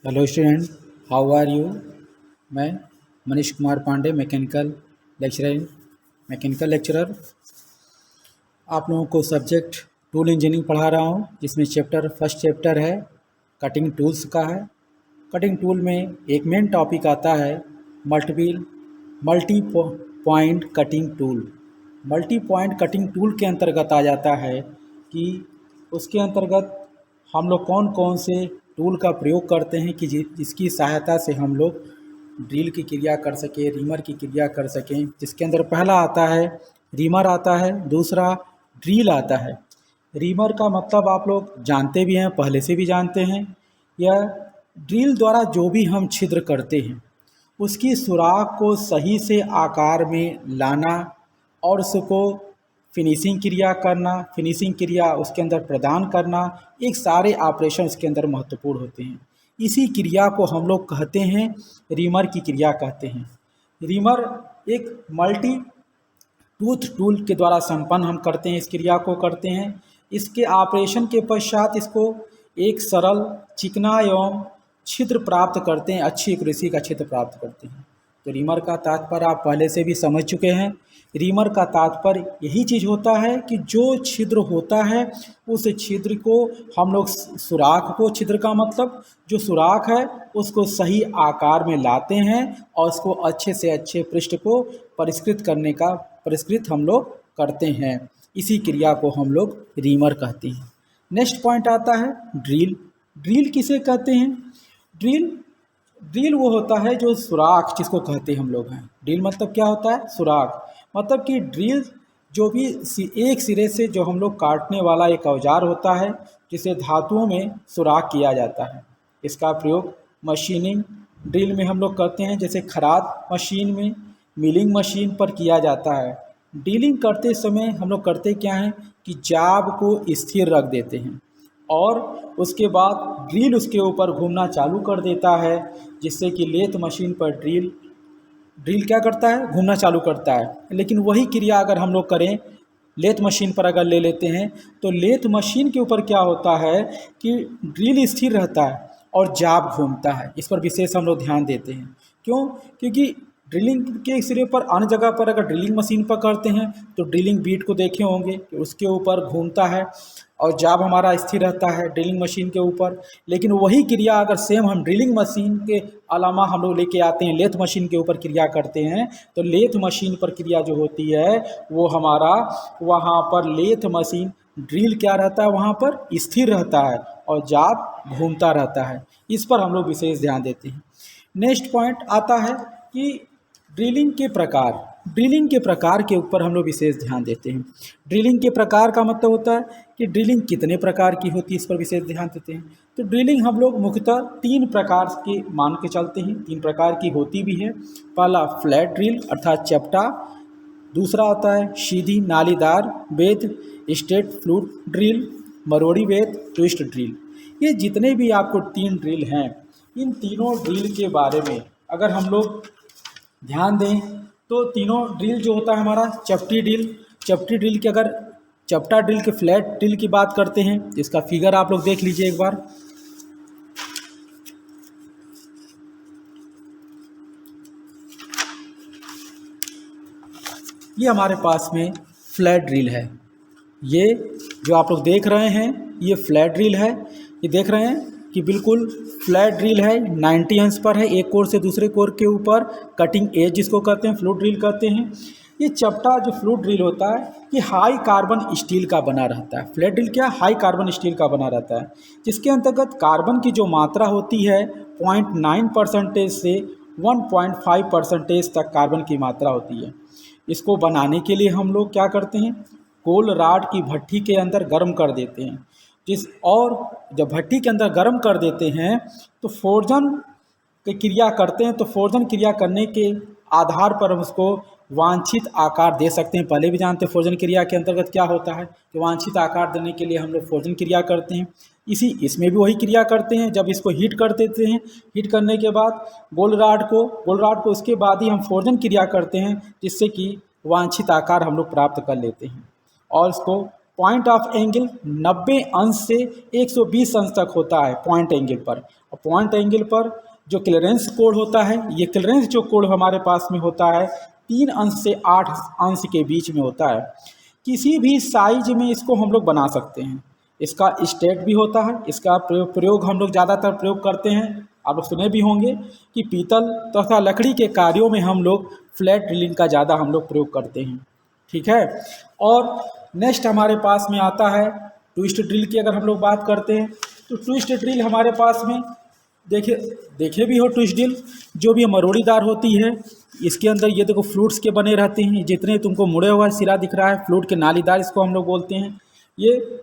Hello student, how are you. मैं Manish Kumar Pandey, mechanical lecturer आप लोगों को सब्जेक्ट टूल इंजीनियरिंग पढ़ा रहा हूँ, जिसमें फर्स्ट चैप्टर है कटिंग टूल्स का है। कटिंग टूल में एक मेन टॉपिक आता है multi point cutting tool. Multi point cutting tool के अंतर्गत आ जाता है कि उसके अंतर्गत हम लोग कौन कौन से टूल का प्रयोग करते हैं कि जिसकी सहायता से हम लोग ड्रिल की क्रिया कर सकें, रीमर की क्रिया कर सकें। जिसके अंदर पहला आता है रीमर आता है, दूसरा ड्रिल आता है। रीमर का मतलब आप लोग जानते भी हैं, पहले से भी जानते हैं। यह ड्रिल द्वारा जो भी हम छिद्र करते हैं उसकी सुराख को सही से आकार में लाना और उसको फिनिशिंग क्रिया करना, फिनिशिंग क्रिया उसके अंदर प्रदान करना, एक सारे ऑपरेशन इसके अंदर महत्वपूर्ण होते हैं। इसी क्रिया को हम लोग कहते हैं रीमर की क्रिया कहते हैं। रीमर एक मल्टी टूथ टूल के द्वारा संपन्न हम करते हैं, इस क्रिया को करते हैं। इसके ऑपरेशन के पश्चात इसको एक सरल चिकना एवं छिद्र प्राप्त करते हैं, अच्छी एक्यूरेसी का छिद्र प्राप्त करते हैं। तो रीमर का तात्पर्य आप पहले से भी समझ चुके हैं। रीमर का तात्पर्य यही चीज़ होता है कि जो छिद्र होता है उस छिद्र को हम लोग सुराख को, छिद्र का मतलब जो सुराख है उसको सही आकार में लाते हैं और उसको अच्छे से अच्छे पृष्ठ को परिष्कृत हम लोग करते हैं। इसी क्रिया को हम लोग रीमर कहते हैं। नेक्स्ट पॉइंट आता है ड्रिल। ड्रिल किसे कहते हैं? ड्रिल वो होता है जो सुराख जिसको कहते हैं हम लोग हैं। ड्रिल मतलब क्या होता है? सुराख। मतलब कि ड्रिल जो भी एक सिरे से जो हम लोग काटने वाला एक औजार होता है जिसे धातुओं में सुराख किया जाता है। इसका प्रयोग मशीनिंग ड्रिल में हम लोग करते हैं, जैसे खराद मशीन में, मिलिंग मशीन पर किया जाता है। ड्रिलिंग करते समय हम लोग करते क्या हैं कि जाब को स्थिर रख देते हैं और उसके बाद ड्रिल उसके ऊपर घूमना चालू कर देता है, जिससे कि लेथ मशीन पर ड्रिल क्या करता है? घूमना चालू करता है। लेकिन वही क्रिया अगर हम लोग करें लेथ मशीन पर अगर ले लेते हैं तो लेथ मशीन के ऊपर क्या होता है कि ड्रिल स्थिर रहता है और जाब घूमता है। इस पर विशेष हम लोग ध्यान देते हैं। क्यों? क्योंकि ड्रिलिंग के सिरे पर अन्य जगह पर अगर ड्रिलिंग मशीन पर करते हैं तो ड्रिलिंग बीट को देखे होंगे कि उसके ऊपर घूमता है और जाब हमारा स्थिर रहता है ड्रिलिंग मशीन के ऊपर। लेकिन वही क्रिया अगर सेम हम ड्रिलिंग मशीन के अलावा हम लोग लेके आते हैं, लेथ मशीन के ऊपर क्रिया करते हैं, तो लेथ मशीन पर क्रिया जो होती है वो हमारा वहाँ पर लेथ मशीन ड्रिल क्या रहता है, वहाँ पर स्थिर रहता है और जाब घूमता रहता है। इस पर हम लोग विशेष ध्यान देते हैं। नेक्स्ट पॉइंट आता है कि ड्रिलिंग के प्रकार के ऊपर हम लोग विशेष ध्यान देते हैं। ड्रिलिंग के प्रकार का मतलब होता है कि ड्रिलिंग कितने प्रकार की होती है, इस पर विशेष ध्यान देते हैं। तो ड्रिलिंग हम लोग मुख्यतः 3 प्रकार के मान के चलते हैं, 3 प्रकार की होती भी है। पहला फ्लैट ड्रिल अर्थात चपटा, दूसरा होता है सीधी नालीदार बेद स्ट्रेट फ्लूट ड्रिल, मरोड़ी बेद ट्विस्ट ड्रिल। ये जितने भी आपको 3 ड्रिल हैं, इन तीनों ड्रिल के बारे में अगर हम लोग ध्यान दें तो तीनों ड्रिल जो होता है हमारा चपटी ड्रिल की अगर चपटा ड्रिल के फ्लैट ड्रिल की बात करते हैं, इसका फिगर आप लोग देख लीजिए एक बार। ये हमारे पास में फ्लैट ड्रिल है। ये जो आप लोग देख रहे हैं ये फ्लैट ड्रिल है। ये देख रहे हैं कि बिल्कुल फ्लैट ड्रिल है, 90 अंश पर है, एक कोर से दूसरे कोर के ऊपर कटिंग एज जिसको कहते हैं फ्लूट ड्रिल कहते हैं। ये चपटा जो फ्लूट ड्रिल होता है ये हाई कार्बन स्टील का बना रहता है। फ्लैट ड्रिल क्या? हाई कार्बन स्टील का बना रहता है, जिसके अंतर्गत कार्बन की जो मात्रा होती है 0.9% से 1.5% तक कार्बन की मात्रा होती है। इसको बनाने के लिए हम लोग क्या करते हैं, कोल राड की भट्ठी के अंदर गर्म कर देते हैं। और जब भट्ठी के अंदर गर्म कर देते हैं तो फोर्जन की क्रिया करते हैं। तो फोर्जन क्रिया करने के आधार पर हम उसको वांछित आकार दे सकते हैं। पहले भी जानते हैं फोर्जन क्रिया के अंतर्गत क्या होता है कि वांछित आकार देने के लिए हम लोग फोर्जन क्रिया करते हैं। इसमें भी वही क्रिया करते हैं। जब इसको हीट कर देते हैं, हीट करने के बाद गोल राड को उसके बाद ही हम फोर्जन क्रिया करते हैं, जिससे कि वांछित आकार हम लोग प्राप्त कर लेते हैं और इसको पॉइंट ऑफ एंगल 90 अंश से 120 अंश तक होता है पॉइंट एंगल पर। और पॉइंट एंगल पर जो क्लियरेंस कोण होता है, ये क्लियरेंस जो कोण हमारे पास में होता है 3 अंश से 8 अंश के बीच में होता है। किसी भी साइज में इसको हम लोग बना सकते हैं। इसका स्टेट भी होता है, इसका प्रयोग हम लोग ज़्यादातर प्रयोग करते हैं, आप लोग सुने भी होंगे कि पीतल तथा लकड़ी के कार्यों में हम लोग फ्लैट ड्रिलिंग का ज़्यादा हम लोग प्रयोग करते हैं। ठीक है। और नेक्स्ट हमारे पास में आता है ट्विस्ट ड्रिल की। अगर हम लोग बात करते हैं तो ट्विस्ट ड्रिल हमारे पास में देखे भी हो ट्विस्ट ड्रिल, जो भी मरोड़ीदार होती है। इसके अंदर ये देखो फ्लूट्स के बने रहते हैं, जितने तुमको मुड़े हुआ सिरा दिख रहा है फ्लूट के नालीदार इसको हम लोग बोलते हैं। ये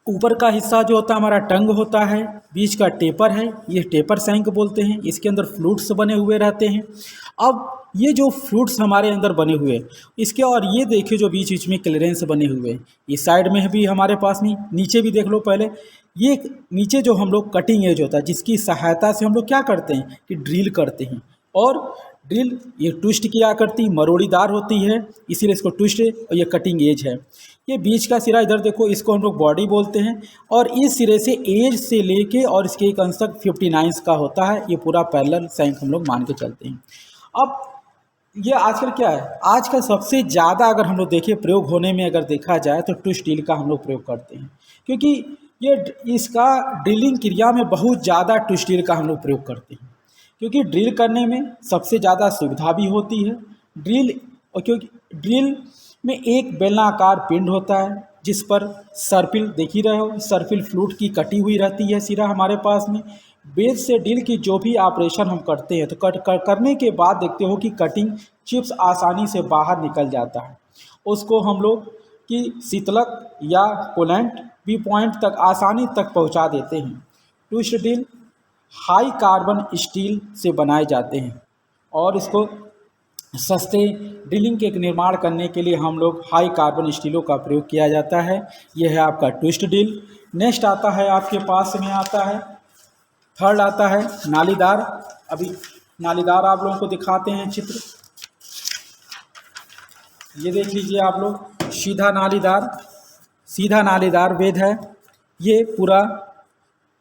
ऊपर का हिस्सा जो होता है हमारा टंग होता है, बीच का टेपर है, ये टेपर सैंक बोलते हैं। इसके अंदर फ्लूट्स बने हुए रहते हैं। अब ये जो फ्लूट्स हमारे अंदर बने हुए इसके, और ये देखिए जो बीच बीच में क्लियरेंस बने हुए, इस साइड में भी हमारे पास में, नीचे भी देख लो पहले। ये नीचे जो हम लोग कटिंग एज होता है, जिसकी सहायता से हम लोग क्या करते हैं कि ड्रिल करते हैं। और ड्रिल ये ट्विस्ट किया करती, मरोड़ीदार होती है, इसीलिए इसको ट्विस्ट, और ये कटिंग एज है। ये बीच का सिरा इधर देखो, इसको हम लोग बॉडी बोलते हैं। और इस सिरे से एज से लेके और इसके एक अंश तक 59 का होता है। ये पूरा पैरेलल सैंक हम लोग मान के चलते हैं। अब ये आजकल क्या है, आजकल सबसे ज़्यादा अगर हम लोग देखें प्रयोग होने में अगर देखा जाए तो ट्विस्ट ड्रिल का हम लोग प्रयोग करते हैं, क्योंकि ये इसका ड्रिलिंग क्रिया में बहुत ज़्यादा ट्विस्ट ड्रिल का हम लोग प्रयोग करते हैं, क्योंकि ड्रिल करने में सबसे ज़्यादा सुविधा भी होती है ड्रिल। और क्योंकि ड्रिल में एक बेलनाकार पिंड होता है जिस पर सर्पिल, देख ही रहे हो, सर्पिल फ्लूट की कटी हुई रहती है सिरा हमारे पास में। बेस से ड्रिल की जो भी ऑपरेशन हम करते हैं तो करने के बाद देखते हो कि कटिंग चिप्स आसानी से बाहर निकल जाता है। उसको हम लोग की शीतलक या कोलेंट भी पॉइंट तक आसानी तक पहुंचा देते हैं। Twist drill high carbon steel से बनाए जाते हैं और इसको सस्ते ड्रिलिंग के निर्माण करने के लिए हम लोग हाई कार्बन स्टीलों का प्रयोग किया जाता है। यह है आपका ट्विस्ट ड्रिल। नेक्स्ट आता है आपके पास में आता है, थर्ड आता है नालीदार। अभी नालीदार आप लोगों को दिखाते हैं चित्र, ये देख लीजिए आप लोग। सीधा नालीदार वेद है। ये पूरा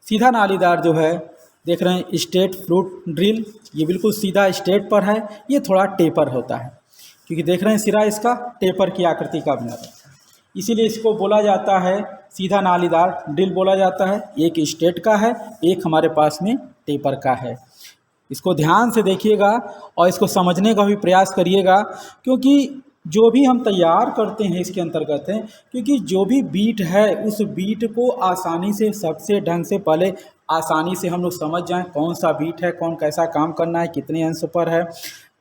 सीधा नालीदार जो है देख रहे हैं, स्ट्रेट फ्लूट ड्रिल, ये बिल्कुल सीधा स्ट्रेट पर है। ये थोड़ा टेपर होता है, क्योंकि देख रहे हैं सिरा इसका टेपर की आकृति का बना रहता है, इसीलिए इसको बोला जाता है सीधा नालीदार ड्रिल बोला जाता है। एक स्ट्रेट का है, एक हमारे पास में टेपर का है। इसको ध्यान से देखिएगा और इसको समझने का भी प्रयास करिएगा, क्योंकि जो भी हम तैयार करते हैं इसके अंतर्गत है, क्योंकि जो भी बीट है उस बीट को आसानी से, सबसे ढंग से पहले आसानी से हम लोग समझ जाएं कौन सा बीट है, कौन कैसा काम करना है, कितने अंश पर है,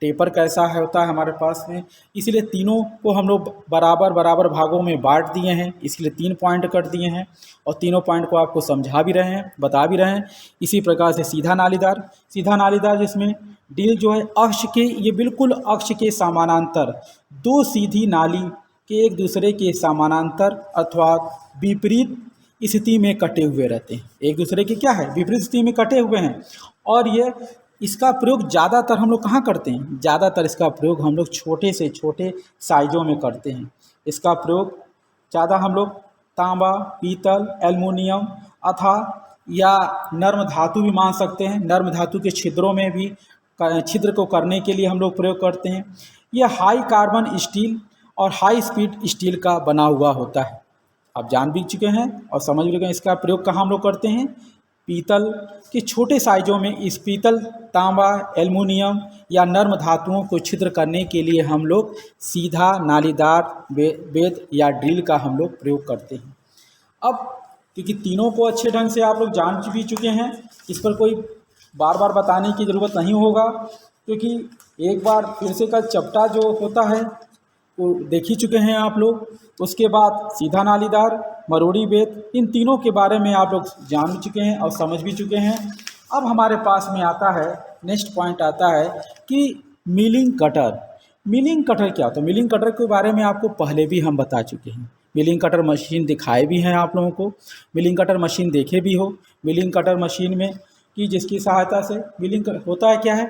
टेपर कैसा है होता है हमारे पास में। इसीलिए तीनों को हम लोग बराबर बराबर भागों में बांट दिए हैं, इसलिए 3 पॉइंट कर दिए हैं और तीनों पॉइंट को आपको समझा भी रहे हैं, बता भी रहे हैं। इसी प्रकार से सीधा नालीदार जिसमें ड्रिल जो है अक्ष के, ये बिल्कुल अक्ष के समानांतर 2 सीधी नाली के एक दूसरे के समानांतर अथवा विपरीत स्थिति में कटे हुए रहते हैं। एक दूसरे के क्या है, विपरीत स्थिति में कटे हुए हैं। और ये इसका प्रयोग ज़्यादातर हम लोग कहाँ करते हैं, ज़्यादातर इसका प्रयोग हम लोग छोटे से छोटे साइज़ों में करते हैं। इसका प्रयोग ज़्यादा हम लोग तांबा, पीतल, एल्युमिनियम अथा या नर्म धातु भी मान सकते हैं। नर्म धातु के छिद्रों में भी छिद्र को करने के लिए हम लोग प्रयोग करते हैं। यह हाई कार्बन स्टील और हाई स्पीड स्टील का बना हुआ होता है। आप जान भी चुके हैं और समझ भी गए इसका प्रयोग कहाँ हम लोग करते हैं, पीतल के छोटे साइजों में। इस पीतल, तांबा, एल्युमिनियम या नर्म धातुओं को छिद्र करने के लिए हम लोग सीधा नालीदार वेद या ड्रिल का हम लोग प्रयोग करते हैं। अब क्योंकि तीनों को अच्छे ढंग से आप लोग जान भी चुके हैं, इस पर कोई बार बार बताने की ज़रूरत नहीं होगा, क्योंकि एक बार फिर से का चपटा जो होता है वो देख ही चुके हैं आप लोग। उसके बाद सीधा नालीदार, मरोड़ी वेद, इन तीनों के बारे में आप लोग जान भी चुके हैं और समझ भी चुके हैं। अब हमारे पास में आता है, नेक्स्ट पॉइंट आता है कि मिलिंग कटर। मिलिंग कटर क्या होता है? मिलिंग कटर के बारे में आपको पहले भी हम बता चुके हैं। मिलिंग कटर मशीन दिखाए भी हैं आप लोगों को, मिलिंग कटर मशीन देखे भी हो। मिलिंग कटर मशीन में कि जिसकी सहायता से मिलिंग होता है क्या है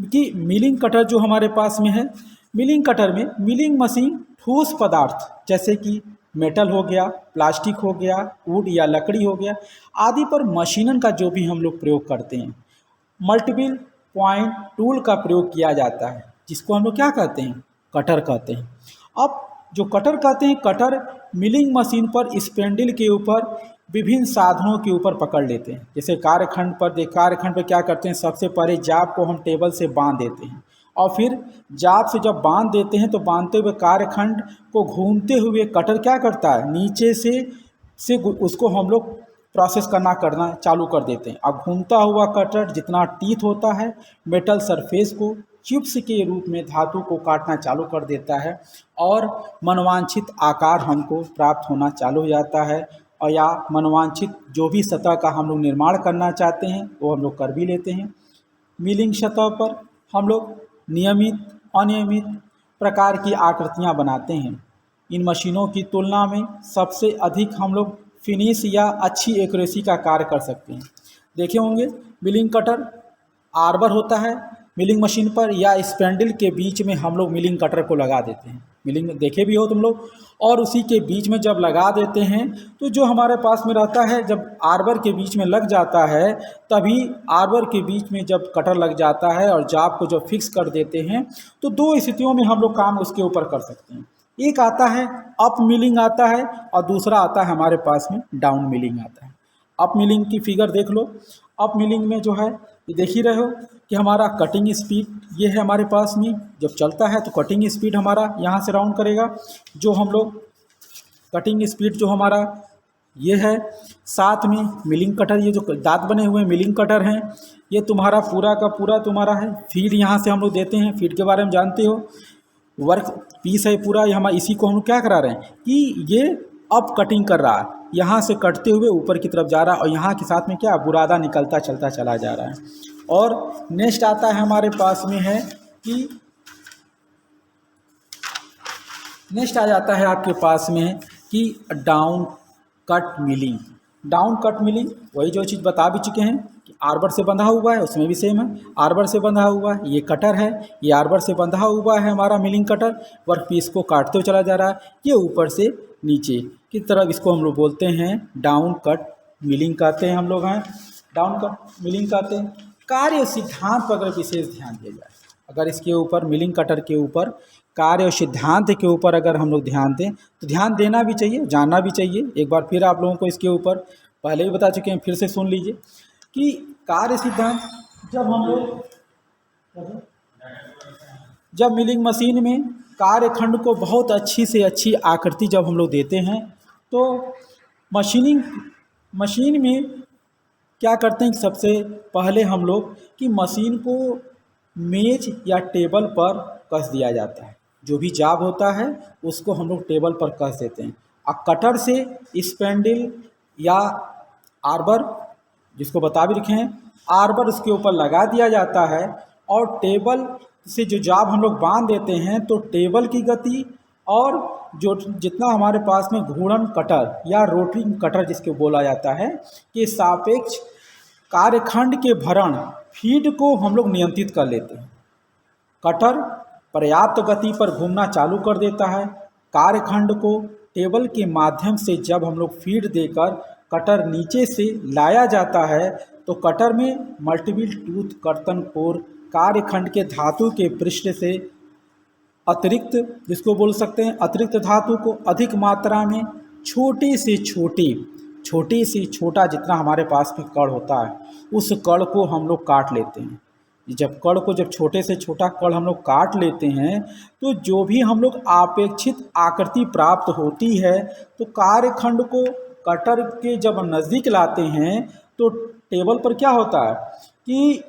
कि मिलिंग कटर जो हमारे पास में है, मिलिंग कटर में मिलिंग मशीन ठोस पदार्थ जैसे कि मेटल हो गया, प्लास्टिक हो गया, वुड या लकड़ी हो गया आदि पर मशीनन का जो भी हम लोग प्रयोग करते हैं, मल्टीपल पॉइंट टूल का प्रयोग किया जाता है, जिसको हम लोग क्या कहते हैं, कटर कहते हैं। अब जो कटर कहते हैं, कटर मिलिंग मशीन पर स्पेंडल के ऊपर विभिन्न साधनों के ऊपर पकड़ लेते हैं। जैसे कार्यखंड पर क्या करते हैं, सबसे पहले जाप को हम टेबल से बांध देते हैं और फिर जाप से जब बांध देते हैं तो बांधते हुए कार्यखंड को घूमते हुए कटर क्या करता है, नीचे से उसको हम लोग प्रोसेस करना चालू कर देते हैं। अब घूमता हुआ कटर जितना टीथ होता है, मेटल सरफेस को चिप्स के रूप में धातु को काटना चालू कर देता है और मनवांछित आकार हमको प्राप्त होना चालू हो जाता है, और या मनवांछित जो भी सतह का हम लोग निर्माण करना चाहते हैं वो हम लोग कर भी लेते हैं। मिलिंग सतह पर हम लोग नियमित अनियमित प्रकार की आकृतियां बनाते हैं। इन मशीनों की तुलना में सबसे अधिक हम लोग फिनिश या अच्छी एक्यूरेसी का कार्य कर सकते हैं। देखे होंगे मिलिंग कटर आर्बर होता है मिलिंग मशीन पर, या स्पेंडल के बीच में हम लोग मिलिंग कटर को लगा देते हैं। मिलिंग में देखे भी हो तुम लोग, और उसी के बीच में जब लगा देते हैं तो जो हमारे पास में रहता है, जब आर्बर के बीच में लग जाता है तभी आर्बर के बीच में जब कटर लग जाता है और जाप को जब फिक्स कर देते हैं तो दो स्थितियों में हम लोग काम उसके ऊपर कर सकते हैं। एक आता है अप मिलिंग आता है और दूसरा आता है हमारे पास में डाउन मिलिंग आता है। अप मिलिंग की फिगर देख लो। अप मिलिंग में जो है ये देख ही रहे हो कि हमारा कटिंग स्पीड ये है हमारे पास में, जब चलता है तो कटिंग स्पीड हमारा यहाँ से राउंड करेगा। जो हम लोग कटिंग स्पीड जो हमारा ये है, साथ में मिलिंग कटर, ये जो दांत बने हुए मिलिंग कटर हैं, ये तुम्हारा पूरा का पूरा तुम्हारा है। फीड यहाँ से हम लोग देते हैं, फीड के बारे में जानते हो, वर्क पीस है पूरा, ये हम इसी को हम क्या करा रहे हैं कि ये अप कटिंग कर रहा है, यहाँ से कटते हुए ऊपर की तरफ जा रहा है और यहाँ के साथ में क्या बुरादा निकलता चलता चला जा रहा है। और नेक्स्ट आता है हमारे पास में है कि नेक्स्ट आ जाता है आपके पास में है कि down cut milling. Down cut milling वही जो चीज़ बता भी चुके हैं कि आर्बर से बंधा हुआ है, उसमें भी सेम है, आर्बर से बंधा हुआ है, ये कटर है, ये आर्बर से बंधा हुआ है हमारा मिलिंग कटर, वर्क पीस को काटते हुए चला जा रहा है, ये ऊपर से नीचे की तरफ, इसको हम लोग बोलते हैं डाउन कट मिलिंग कहते हैं हम लोग हैं, डाउन कट मिलिंग कहते हैं। कार्य सिद्धांत पर अगर विशेष ध्यान दिया जाए, अगर इसके ऊपर मिलिंग कटर के ऊपर कार्य और सिद्धांत के ऊपर अगर हम लोग ध्यान दें तो ध्यान देना भी चाहिए, जानना भी चाहिए। एक बार फिर आप लोगों को इसके ऊपर पहले ही बता चुके हैं, फिर से सुन लीजिए कि कार्य सिद्धांत जब मिलिंग मशीन में कार्यखंड को बहुत अच्छी से अच्छी आकृति जब हम लोग देते हैं तो मशीन में क्या करते हैं कि सबसे पहले हम लोग कि मशीन को मेज या टेबल पर कस दिया जाता है। जो भी जाब होता है उसको हम लोग टेबल पर कस देते हैं और कटर से स्पेंडल या आर्बर, जिसको बता भी रखे हैं, आर्बर उसके ऊपर लगा दिया जाता है और टेबल से जो जाब हम लोग बांध देते हैं तो टेबल की गति और जो जितना हमारे पास में घूर्णन कटर या रोटरिंग कटर जिसको बोला जाता है कि सापेक्ष कार्यखंड के भरण फीड को हम लोग नियंत्रित कर लेते हैं। कटर पर्याप्त गति पर घूमना चालू कर देता है। कार्यखंड को टेबल के माध्यम से जब हम लोग फीड देकर कटर नीचे से लाया जाता है तो कटर में मल्टीपल टूथ कर्तन कोर कार्यखंड के धातु के पृष्ठ से अतिरिक्त, जिसको बोल सकते हैं अतिरिक्त धातु को अधिक मात्रा में छोटे से छोटा जितना हमारे पास में कण होता है उस कण को हम लोग काट लेते हैं। जब छोटे से छोटा कण हम लोग काट लेते हैं तो जो भी हम लोग अपेक्षित आकृति प्राप्त होती है तो कार्यखंड को कटर के जब नज़दीक लाते हैं तो टेबल पर क्या होता है कि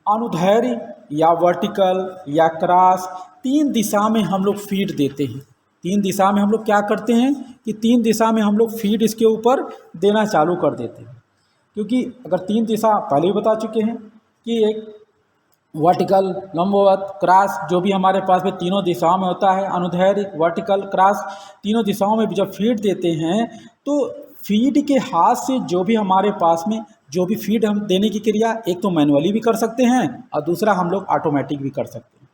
अनुदैर्ध्य या वर्टिकल या क्रॉस 3 दिशा में हम लोग फीड देते हैं। 3 दिशा में हम लोग क्या करते हैं कि 3 दिशा में हम लोग फीड इसके ऊपर देना चालू कर देते हैं। क्योंकि अगर 3 दिशा पहले ही बता चुके हैं कि एक वर्टिकल, लंबवत, क्रॉस, जो भी हमारे पास में तीनों दिशाओं में होता है, अनुदैर्ध्य, वर्टिकल, क्रॉस, तीनों दिशाओं में जब फीड देते हैं तो फीड के हाथ से जो भी हमारे पास में जो भी फीड हम देने की क्रिया एक तो मैनुअली भी कर सकते हैं और दूसरा हम लोग ऑटोमेटिक भी कर सकते हैं।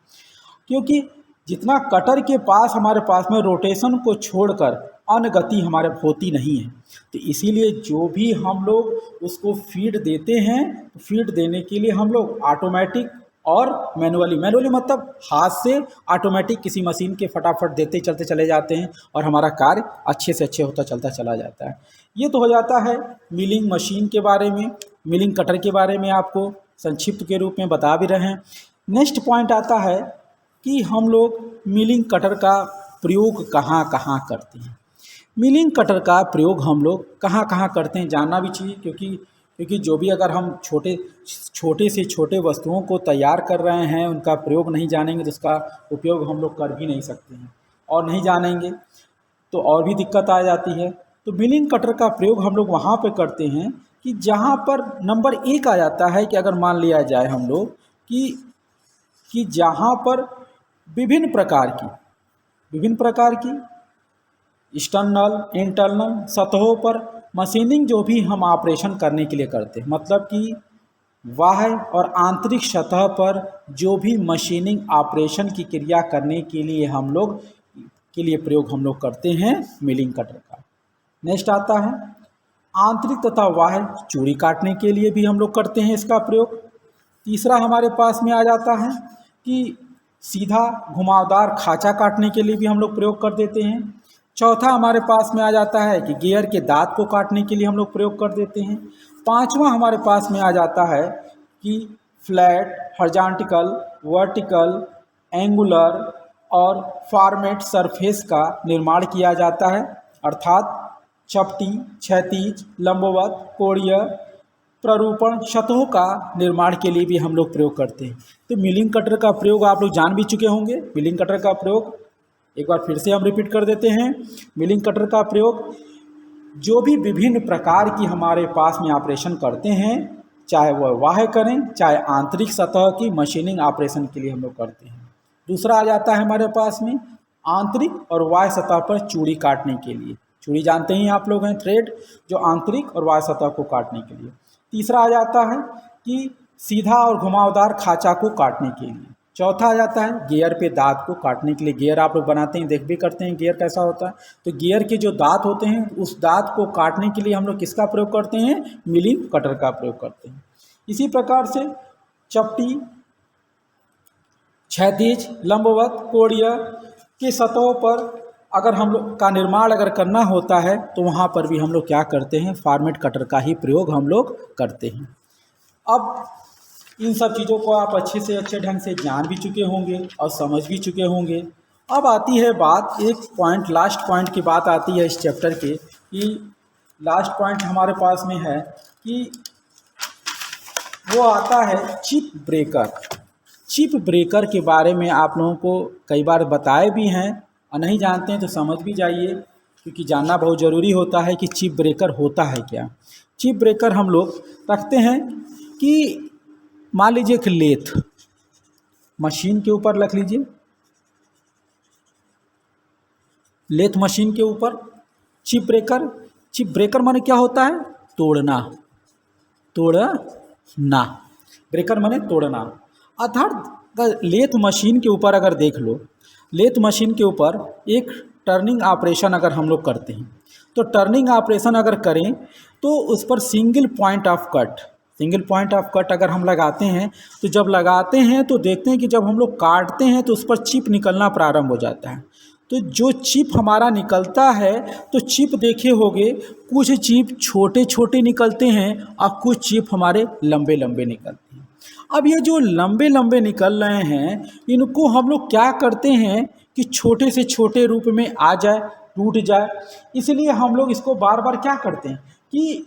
क्योंकि जितना कटर के पास हमारे पास में रोटेशन को छोड़कर अनगति हमारे होती नहीं है। तो इसीलिए जो भी हम लोग उसको फीड देते हैं, फीड देने के लिए हम लोग ऑटोमेटिक और मैनुअली मतलब हाथ से ऑटोमेटिक किसी मशीन के फटाफट देते चलते चले जाते हैं और हमारा कार्य अच्छे से अच्छे होता चलता चला जाता है। ये तो हो जाता है मिलिंग मशीन के बारे में, मिलिंग कटर के बारे में आपको संक्षिप्त के रूप में बता भी रहे हैं। नेक्स्ट पॉइंट आता है कि हम लोग मिलिंग कटर का प्रयोग कहाँ कहाँ करते हैं। मिलिंग कटर का प्रयोग हम लोग कहाँ कहाँ करते हैं जानना भी चाहिए, क्योंकि जो भी अगर हम छोटे से छोटे वस्तुओं को तैयार कर रहे हैं उनका प्रयोग नहीं जानेंगे तो उसका उपयोग हम लोग कर भी नहीं सकते हैं, और नहीं जानेंगे तो और भी दिक्कत आ जाती है। तो मिलिंग कटर का प्रयोग हम लोग वहाँ पे करते हैं कि जहाँ पर नंबर 1 आ जाता है कि अगर मान लिया जाए हम लोग कि जहाँ पर विभिन्न प्रकार की एक्सटर्नल इंटरनल सतहों पर मशीनिंग जो भी हम ऑपरेशन करने के लिए करते हैं, मतलब कि बाह्य और आंतरिक सतह पर जो भी मशीनिंग ऑपरेशन की क्रिया करने के लिए हम लोग प्रयोग हम लोग करते हैं मिलिंग कटर का। नेक्स्ट आता है आंतरिक तथा बाह्य चूड़ी काटने के लिए भी हम लोग करते हैं इसका प्रयोग। तीसरा हमारे पास में आ जाता है कि सीधा घुमावदार खांचा काटने के लिए भी हम लोग प्रयोग कर देते हैं। चौथा हमारे पास में आ जाता है कि गियर के दांत को काटने के लिए हम लोग प्रयोग कर देते हैं। पांचवा हमारे पास में आ जाता है कि फ्लैट, हॉरिजॉन्टल, वर्टिकल, एंगुलर और फॉर्मेट सरफेस का निर्माण किया जाता है, अर्थात चपटी, क्षैतिज, लंबवत, कोणीय, प्ररूपण सतहों का निर्माण के लिए भी हम लोग प्रयोग करते हैं। तो मिलिंग कटर का प्रयोग आप लोग जान भी चुके होंगे। मिलिंग कटर का प्रयोग एक बार फिर से हम रिपीट कर देते हैं। मिलिंग कटर का प्रयोग जो भी विभिन्न प्रकार की हमारे पास में ऑपरेशन करते हैं, चाहे वह बाह्य करें चाहे आंतरिक सतह की मशीनिंग ऑपरेशन के लिए हम लोग करते हैं। दूसरा आ जाता है हमारे पास में आंतरिक और बाह्य सतह पर चूड़ी काटने के लिए। चूड़ी जानते ही आप लोग हैं, थ्रेड, जो आंतरिक और बाह्य सतह को काटने के लिए। तीसरा आ जाता है कि सीधा और घुमावदार खांचा को काटने के लिए। चौथा आ जाता है गियर पे दांत को काटने के लिए। गियर आप लोग बनाते हैं, देख भी करते हैं गियर कैसा होता है। तो गियर के जो दांत होते हैं उस दांत को काटने के लिए हम लोग किसका प्रयोग करते हैं? मिलिंग कटर का प्रयोग करते हैं। इसी प्रकार से चपटी, क्षैतिज, लंबवत, कोणीय के सतहों पर अगर हम लोग का निर्माण अगर करना होता है तो वहाँ पर भी हम लोग क्या करते हैं? फॉर्मेट कटर का ही प्रयोग हम लोग करते हैं। अब इन सब चीज़ों को आप अच्छे से अच्छे ढंग से जान भी चुके होंगे और समझ भी चुके होंगे। अब आती है बात, एक पॉइंट, लास्ट पॉइंट की बात आती है इस चैप्टर के, कि लास्ट पॉइंट हमारे पास में है कि वो आता है चिप ब्रेकर। चिप ब्रेकर के बारे में आप लोगों को कई बार बताए भी हैं, और नहीं जानते हैं तो समझ भी जाइए, क्योंकि जानना बहुत ज़रूरी होता है कि चिप ब्रेकर होता है क्या। चिप ब्रेकर हम लोग रखते हैं कि मान लीजिए कि लेथ मशीन के ऊपर रख लीजिए, लेथ मशीन के ऊपर चिप ब्रेकर माने क्या होता है? तोड़ना। ब्रेकर माने तोड़ना। अर्थात लेथ मशीन के ऊपर अगर देख लो, लेथ मशीन के ऊपर एक टर्निंग ऑपरेशन अगर हम लोग करते हैं, तो टर्निंग ऑपरेशन अगर करें तो उस पर सिंगल पॉइंट ऑफ कट अगर हम लगाते हैं, तो जब लगाते हैं तो देखते हैं कि जब हम लोग काटते हैं तो उस पर चिप निकलना प्रारंभ हो जाता है। तो जो चिप हमारा निकलता है, तो चिप देखे होंगे, कुछ चिप छोटे छोटे निकलते हैं और कुछ चिप हमारे लंबे लंबे निकलते हैं। अब ये जो लंबे लंबे निकल रहे हैं, इनको हम लोग क्या करते हैं कि छोटे से छोटे रूप में आ जाए, टूट जाए। इसलिए हम लोग इसको बार बार क्या करते हैं कि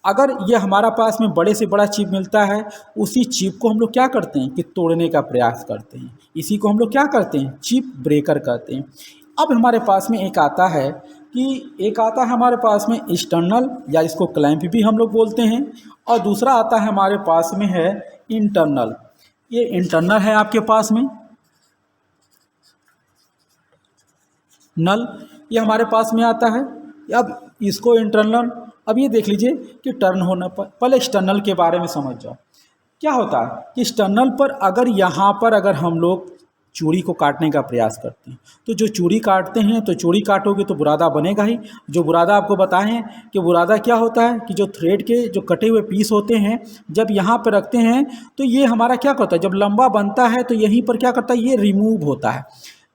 अगर ये हमारा पास में बड़े से बड़ा चिप मिलता है, उसी चिप को हम लोग क्या करते हैं कि तोड़ने का प्रयास करते हैं। इसी को हम लोग क्या करते हैं? चिप ब्रेकर कहते हैं। अब हमारे पास में एक आता है हमारे पास में एक्सटर्नल, या इसको क्लैंप भी हम लोग बोलते हैं, और दूसरा आता है हमारे पास में है इंटरनल। ये इंटरनल है आपके पास में नल, ये हमारे पास में आता है। अब इसको इंटरनल, अब ये देख लीजिए कि टर्न होने पर, पहले एक्सटर्नल के बारे में समझ जाओ। क्या होता है कि एक्सटर्नल पर अगर यहाँ पर अगर हम लोग चूड़ी को काटने का प्रयास करते हैं। तो जो चूड़ी काटते हैं तो चूड़ी काटोगे तो बुरादा बनेगा ही। जो बुरादा आपको बताए हैं कि बुरादा क्या होता है कि जो थ्रेड के जो कटे हुए पीस होते हैं जब यहाँ पर रखते हैं तो ये हमारा क्या करता है, जब लंबा बनता है तो यहीं पर क्या करता है, ये रिमूव होता है।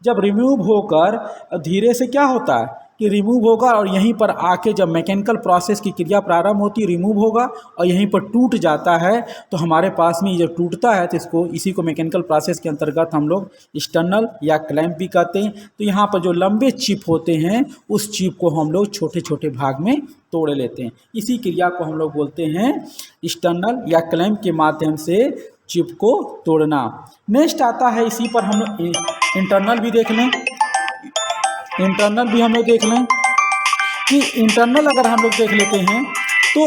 जब रिमूव होकर धीरे से क्या होता है कि रिमूव होगा और यहीं पर आके जब मैकेनिकल प्रोसेस की क्रिया प्रारंभ होती है रिमूव होगा और यहीं पर टूट जाता है। तो हमारे पास में जब टूटता है तो इसको इसी को मैकेनिकल प्रोसेस के अंतर्गत हम लोग एक्सटर्नल या क्लैंप भी कहते हैं। तो यहाँ पर जो लंबे चिप होते हैं उस चिप को हम लोग छोटे छोटे भाग में तोड़ लेते हैं। इसी क्रिया को हम लोग बोलते हैं एक्सटर्नल या क्लैंप के माध्यम से चिप को तोड़ना। नेक्स्ट आता है, इसी पर हम लोग इंटरनल भी देख लें। इंटरनल भी हम लोग देख लें कि इंटरनल अगर हम लोग देख लेते हैं तो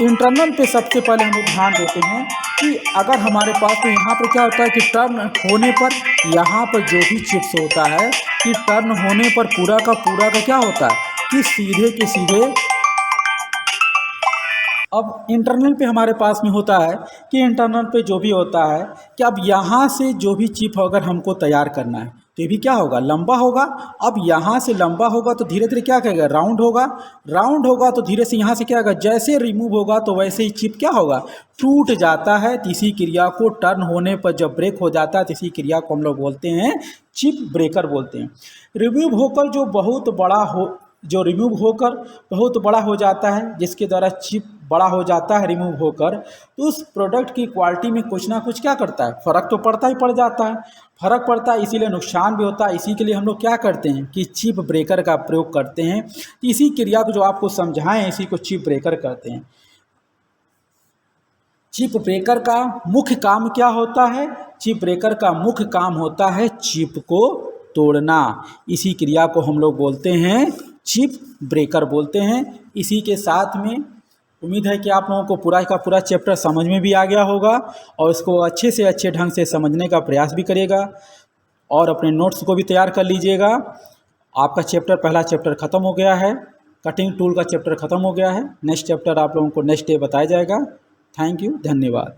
इंटरनल पे सबसे पहले हम लोग ध्यान देते हैं कि अगर हमारे पास तो यहाँ पर क्या होता है कि टर्न होने पर यहाँ पर जो भी चिप्स होता है कि टर्न होने पर पूरा का क्या होता है कि सीधे के सीधे। अब इंटरनल पे हमारे पास में होता है कि इंटरनल पे जो भी होता है कि अब यहाँ से जो भी चिप अगर हमको तैयार करना है तो ये भी क्या होगा, लंबा होगा। अब यहाँ से लंबा होगा तो धीरे धीरे क्या कहेगा, राउंड होगा। राउंड होगा तो धीरे से यहाँ से क्या होगा, जैसे रिमूव होगा तो वैसे ही चिप क्या होगा, टूट जाता है। इसी क्रिया को टर्न होने पर जब ब्रेक हो जाता है तो इसी क्रिया को हम लोग बोलते हैं चिप ब्रेकर बोलते हैं। रिमूव होकर जो रिमूव होकर बहुत बड़ा हो जाता है, जिसके द्वारा चिप बड़ा हो जाता है रिमूव होकर, तो उस प्रोडक्ट की क्वालिटी में कुछ ना कुछ क्या करता है, फ़र्क तो पड़ता ही पड़ जाता है। फ़र्क पड़ता है इसीलिए नुकसान भी होता है। इसी के लिए हम लोग क्या करते हैं कि चिप ब्रेकर का प्रयोग करते हैं। इसी क्रिया को जो आपको समझाएं इसी को चिप ब्रेकर कहते हैं। चिप ब्रेकर का मुख्य काम क्या होता है, चिप ब्रेकर का मुख्य काम होता है चिप को तोड़ना। इसी क्रिया को हम लोग बोलते हैं चिप ब्रेकर बोलते हैं। इसी के साथ में उम्मीद है कि आप लोगों को पूरा का पूरा चैप्टर समझ में भी आ गया होगा और इसको अच्छे से अच्छे ढंग से समझने का प्रयास भी करिएगा और अपने नोट्स को भी तैयार कर लीजिएगा। आपका पहला चैप्टर ख़त्म हो गया है, कटिंग टूल का चैप्टर ख़त्म हो गया है। नेक्स्ट चैप्टर आप लोगों को नेक्स्ट डे बताया जाएगा। थैंक यू, धन्यवाद।